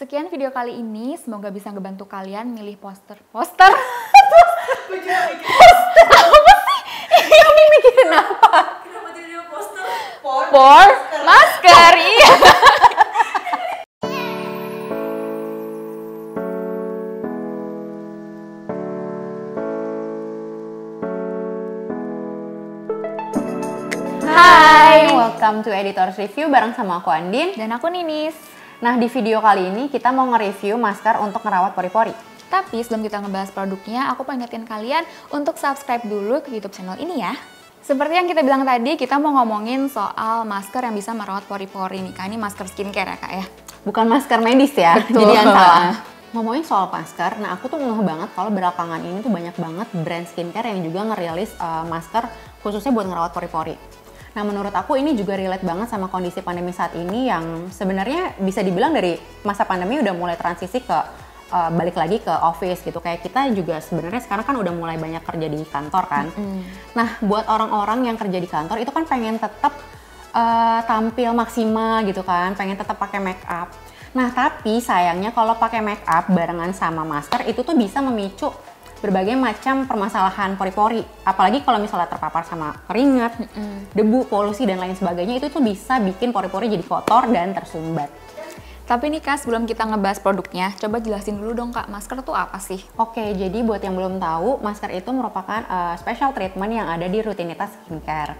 Sekian video kali ini, semoga bisa ngebantu kalian milih poster. Poster? Apa sih? Kamu mikirin apa? Kenapa tidak poster? Masker, iya. Hai, welcome to Editor's Review bareng sama aku Andin. Dan aku Ninis. Nah, di video kali ini kita mau nge-review masker untuk merawat pori-pori. Tapi sebelum kita ngebahas produknya, aku pengen ingetin kalian untuk subscribe dulu ke YouTube channel ini ya. Seperti yang kita bilang tadi, kita mau ngomongin soal masker yang bisa merawat pori-pori nih. Kak, ini masker skincare ya Kak ya? Bukan masker medis ya, Betul. jadi jangan salah. Ngomongin soal masker, nah aku tuh ngeh banget kalau belakangan ini tuh banyak banget brand skincare yang juga ngerilis masker khususnya buat ngerawat pori-pori. Nah, menurut aku ini juga relate banget sama kondisi pandemi saat ini yang sebenarnya bisa dibilang dari masa pandemi udah mulai transisi ke balik lagi ke office gitu. Kayak kita juga sebenarnya sekarang kan udah mulai banyak kerja di kantor kan. Nah, buat orang-orang yang kerja di kantor itu kan pengen tetap tampil maksimal gitu kan, pengen tetap pakai make up. Nah, tapi sayangnya kalau pakai make up barengan sama masker itu tuh bisa memicu berbagai macam permasalahan pori-pori. Apalagi kalau misalnya terpapar sama keringat, debu, polusi, dan lain sebagainya, itu tuh bisa bikin pori-pori jadi kotor dan tersumbat. Tapi nih Kak, sebelum kita ngebahas produknya, coba jelasin dulu dong Kak, masker tuh apa sih? Oke, jadi buat yang belum tahu, masker itu merupakan special treatment yang ada di rutinitas skincare.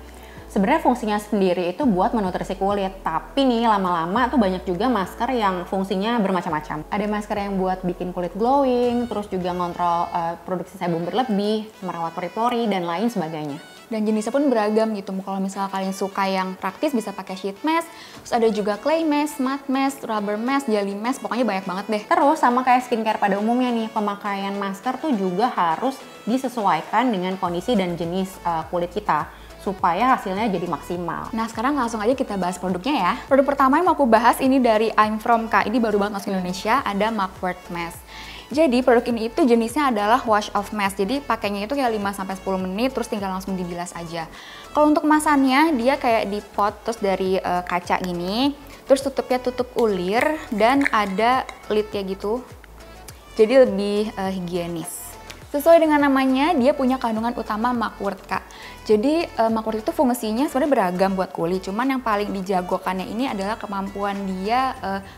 Sebenarnya fungsinya sendiri itu buat menutrisi kulit, tapi nih lama-lama tuh banyak juga masker yang fungsinya bermacam-macam. Ada masker yang buat bikin kulit glowing, terus juga ngontrol produksi sebum berlebih, merawat pori-pori, dan lain sebagainya. Dan jenisnya pun beragam gitu. Kalau misalnya kalian suka yang praktis bisa pakai sheet mask, terus ada juga clay mask, matte mask, rubber mask, jelly mask, pokoknya banyak banget deh. Terus sama kayak skincare pada umumnya nih, pemakaian masker tuh juga harus disesuaikan dengan kondisi dan jenis kulit kita supaya hasilnya jadi maksimal. Nah, sekarang langsung aja kita bahas produknya ya. Produk pertama yang mau aku bahas ini dari I'm From Kak. Ini baru banget masuk Indonesia, ada Mugwort Mask. Jadi produk ini itu jenisnya adalah wash off mask. Jadi pakainya itu kayak 5-10 menit terus tinggal langsung dibilas aja. Kalau untuk kemasannya dia kayak di pot terus dari kaca gini. Terus tutupnya tutup ulir dan ada lidnya gitu. Jadi lebih higienis. Sesuai dengan namanya, dia punya kandungan utama Mugwort Kak. Jadi Mugwort itu fungsinya sebenarnya beragam buat kulit, cuman yang paling dijagokannya ini adalah kemampuan dia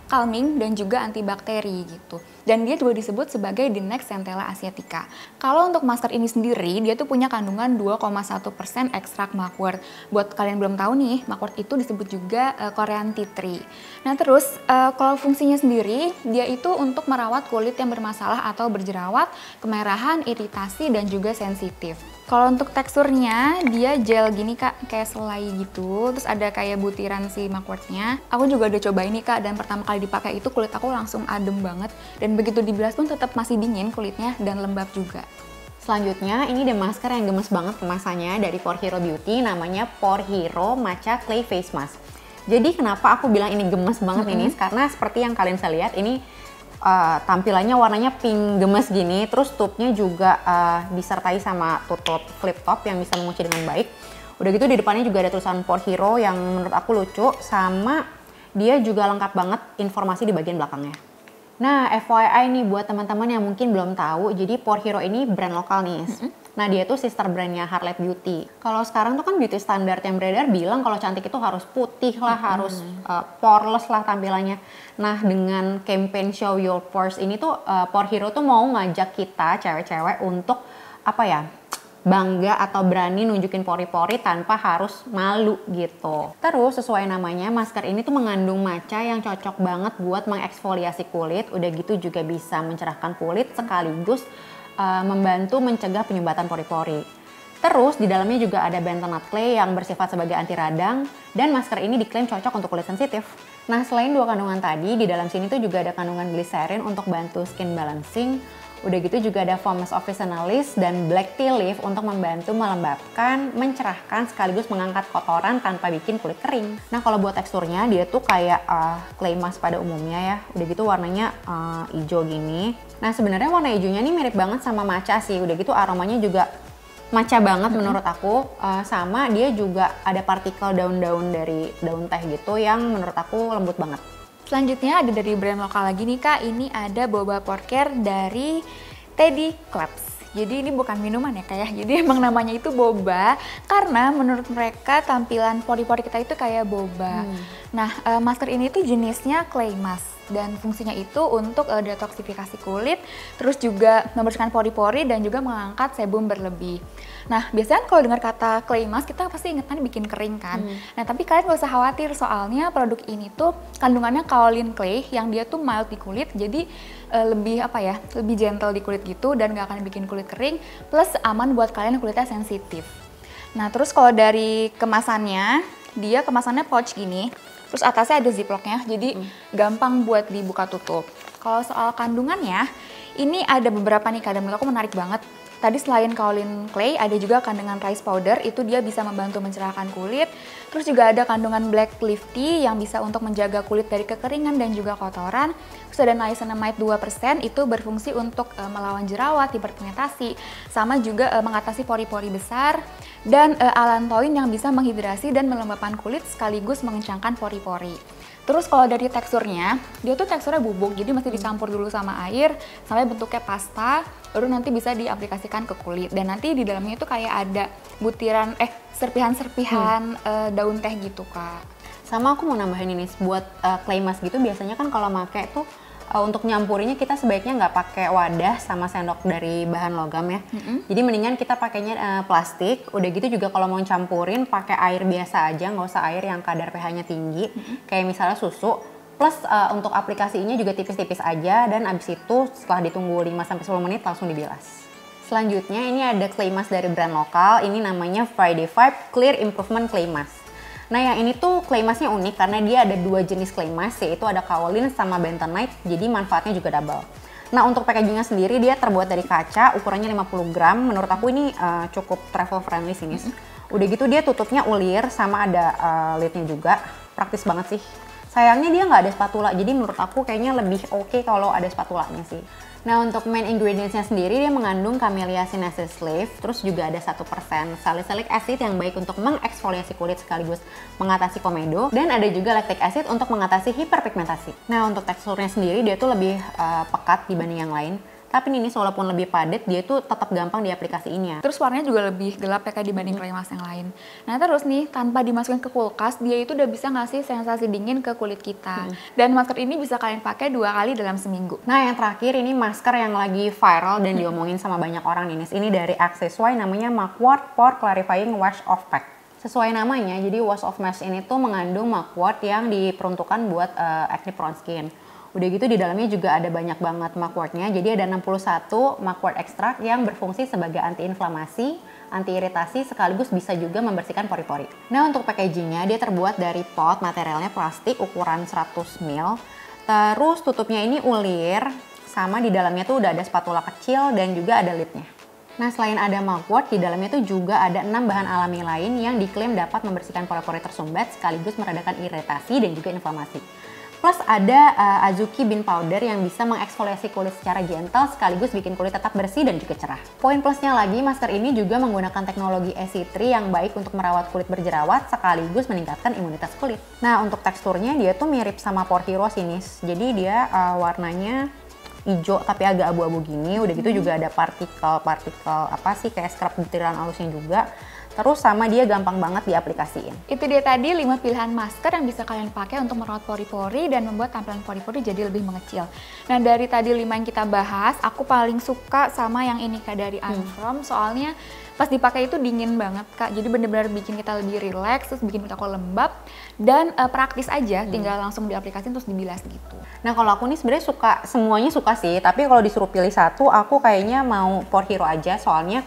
calming dan juga antibakteri gitu. Dan dia juga disebut sebagai the next Centella asiatica. Kalau untuk masker ini sendiri, dia tuh punya kandungan 2,1% ekstrak Mugwort. Buat kalian belum tahu nih, Mugwort itu disebut juga Korean tea tree. Nah terus, kalau fungsinya sendiri, dia itu untuk merawat kulit yang bermasalah atau berjerawat, kemerahan, iritasi, dan juga sensitif. Kalau untuk teksturnya, dia gel gini Kak, kayak selai gitu. Terus ada kayak butiran si Mugwortnya. Aku juga udah coba ini Kak, dan pertama kali dipakai itu kulit aku langsung adem banget. Dan begitu dibilas pun tetap masih dingin kulitnya dan lembab juga. Selanjutnya, ini ada masker yang gemes banget kemasannya dari Porhero Beauty, namanya Porhero Matcha Clay Face Mask. Jadi kenapa aku bilang ini gemes banget ini? Karena seperti yang kalian bisa lihat, ini tampilannya warnanya pink gemes gini, terus tube-nya juga disertai sama tutup flip top yang bisa mengunci dengan baik. Udah gitu di depannya juga ada tulisan Porhero yang menurut aku lucu, sama dia juga lengkap banget informasi di bagian belakangnya. Nah, FYI nih buat teman-teman yang mungkin belum tahu, jadi Porhero ini brand lokal nih. Nah, dia tuh sister brandnya Harlette Beauty. Kalau sekarang tuh kan beauty standar yang beredar bilang kalau cantik itu harus putih lah, harus poreless lah tampilannya. Nah, dengan campaign Show Your Pores ini tuh Porhero tuh mau ngajak kita cewek-cewek untuk apa ya? Bangga atau berani nunjukin pori-pori tanpa harus malu gitu. Terus sesuai namanya, masker ini tuh mengandung matcha yang cocok banget buat mengeksfoliasi kulit. Udah gitu juga bisa mencerahkan kulit sekaligus membantu mencegah penyumbatan pori-pori. Terus di dalamnya juga ada bentonite clay yang bersifat sebagai anti radang dan masker ini diklaim cocok untuk kulit sensitif. Nah, selain dua kandungan tadi, di dalam sini tuh juga ada kandungan glycerin untuk bantu skin balancing. Udah gitu juga ada foamless officinalis dan black tea leaf untuk membantu melembabkan, mencerahkan sekaligus mengangkat kotoran tanpa bikin kulit kering. Nah, kalau buat teksturnya dia tuh kayak clay mask pada umumnya ya. Udah gitu warnanya hijau gini. Nah, sebenarnya warna hijaunya nih mirip banget sama matcha sih. Udah gitu aromanya juga matcha banget menurut aku. Sama dia juga ada partikel daun-daun dari daun teh gitu yang menurut aku lembut banget. Selanjutnya ada dari brand lokal lagi nih Kak, ini ada boba pore care dari Teddy Clubs. Jadi ini bukan minuman ya Kak ya, jadi emang namanya itu boba karena menurut mereka tampilan pori-pori kita itu kayak boba. Nah, masker ini tuh jenisnya clay mask dan fungsinya itu untuk detoksifikasi kulit, terus juga membersihkan pori-pori dan juga mengangkat sebum berlebih. Nah, biasanya kalau dengar kata clay mask kita pasti ingetan bikin kering kan. Nah, tapi kalian gak usah khawatir soalnya produk ini tuh kandungannya kaolin clay yang dia tuh mild di kulit, jadi lebih lebih gentle di kulit gitu dan gak akan bikin kulit kering, plus aman buat kalian yang kulitnya sensitif. Nah, terus kalau dari kemasannya, dia kemasannya pouch gini, terus atasnya ada ziplocknya, jadi gampang buat dibuka tutup. Kalau soal kandungannya, ini ada beberapa nih Kak, dan menurut aku menarik banget. Tadi selain kaolin clay, ada juga kandungan rice powder, itu dia bisa membantu mencerahkan kulit. Terus juga ada kandungan black leaf tea yang bisa untuk menjaga kulit dari kekeringan dan juga kotoran. Terus ada niacinamide 2%, itu berfungsi untuk melawan jerawat, hiperpigmentasi, sama juga mengatasi pori-pori besar. Dan allantoin yang bisa menghidrasi dan melembabkan kulit sekaligus mengencangkan pori-pori. Terus kalau dari teksturnya, dia tuh teksturnya bubuk, jadi mesti dicampur dulu sama air sampai bentuknya pasta, baru nanti bisa diaplikasikan ke kulit. Dan nanti di dalamnya itu kayak ada butiran, serpihan-serpihan daun teh gitu Kak. Sama aku mau nambahin ini, buat clay mask gitu biasanya kan kalau pakai tuh untuk nyampurinya kita sebaiknya nggak pakai wadah sama sendok dari bahan logam ya. Jadi mendingan kita pakainya plastik. Udah gitu juga kalau mau campurin pakai air biasa aja, nggak usah air yang kadar pH-nya tinggi. Kayak misalnya susu. Plus untuk aplikasinya juga tipis-tipis aja, dan abis itu setelah ditunggu 5-10 menit langsung dibilas. Selanjutnya ini ada clay mask dari brand lokal. Ini namanya Friday Vibe Clear Improvement Clay Mask. Nah, yang ini tuh clay masknya unik karena dia ada 2 jenis clay mask, yaitu ada kaolin sama bentonite, jadi manfaatnya juga double. Nah, untuk packagingnya sendiri dia terbuat dari kaca, ukurannya 50 gram. Menurut aku ini cukup travel friendly sih, Nis. Udah gitu dia tutupnya ulir sama ada lidnya juga, praktis banget sih. Sayangnya dia nggak ada spatula, jadi menurut aku kayaknya lebih oke kalau ada spatulanya sih. Nah, untuk main ingredientsnya sendiri dia mengandung Camellia sinensis leaf, terus juga ada 1% salicylic acid yang baik untuk mengeksfoliasi kulit sekaligus mengatasi komedo, dan ada juga lactic acid untuk mengatasi hiperpigmentasi. Nah, untuk teksturnya sendiri dia tuh lebih pekat dibanding yang lain. Tapi ini walaupun lebih padat, dia tuh tetap gampang diaplikasiinnya. Terus warnanya juga lebih gelap ya Kak dibanding clay mask yang lain. Nah terus nih, tanpa dimasukin ke kulkas, dia itu udah bisa ngasih sensasi dingin ke kulit kita. Dan masker ini bisa kalian pakai 2 kali dalam seminggu. Nah yang terakhir ini masker yang lagi viral dan diomongin sama banyak orang nih. Ini dari Accesswise, namanya Mugwort Pore Clarifying Wash Off Pack. Sesuai namanya, jadi wash off mask ini tuh mengandung mugwort yang diperuntukkan buat acne prone skin. Udah gitu di dalamnya juga ada banyak banget mugwortnya. Jadi ada 61 mugwort ekstrak yang berfungsi sebagai anti-inflamasi, anti-iritasi, sekaligus bisa juga membersihkan pori-pori. Nah, untuk packagingnya dia terbuat dari pot, materialnya plastik ukuran 100 ml. Terus tutupnya ini ulir, sama di dalamnya tuh udah ada spatula kecil dan juga ada lidnya. Nah, selain ada mugwort, di dalamnya tuh juga ada 6 bahan alami lain yang diklaim dapat membersihkan pori-pori tersumbat sekaligus meredakan iritasi dan juga inflamasi. Plus ada Azuki Bean Powder yang bisa mengeksfoliasi kulit secara gentle sekaligus bikin kulit tetap bersih dan juga cerah. Poin plusnya lagi, masker ini juga menggunakan teknologi EC3 yang baik untuk merawat kulit berjerawat sekaligus meningkatkan imunitas kulit. Nah, untuk teksturnya dia tuh mirip sama Pore Hero sih, Nis. Jadi dia warnanya hijau tapi agak abu-abu gini. Udah gitu juga ada partikel kayak scrub butiran halusnya juga. Terus sama dia gampang banget diaplikasiin. Itu dia tadi 5 pilihan masker yang bisa kalian pakai untuk merawat pori-pori dan membuat tampilan pori-pori jadi lebih mengecil. Nah dari tadi 5 yang kita bahas, aku paling suka sama yang ini Kak dari I'm From. Soalnya pas dipakai itu dingin banget Kak, jadi bener-bener bikin kita lebih relax, terus bikin kulit aku lembab dan praktis aja, tinggal langsung diaplikasiin terus dibilas gitu. Nah kalau aku nih sebenarnya semuanya suka sih, tapi kalau disuruh pilih satu, aku kayaknya mau Pore Hero aja, soalnya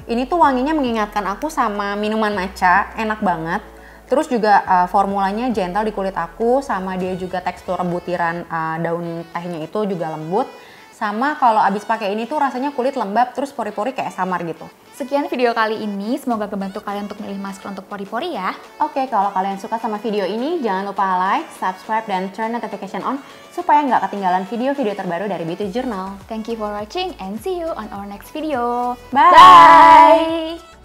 ini tuh wanginya mengingatkan aku sama minuman matcha, enak banget. Terus juga formulanya gentle di kulit aku, sama dia juga tekstur butiran daun tehnya itu juga lembut. Sama kalau abis pakai ini tuh rasanya kulit lembab, terus pori-pori kayak samar gitu. Sekian video kali ini, semoga membantu kalian untuk milih masker untuk pori-pori ya. Oke, kalau kalian suka sama video ini, jangan lupa like, subscribe, dan turn notification on supaya nggak ketinggalan video-video terbaru dari Beauty Journal. Thank you for watching and see you on our next video. Bye! Bye!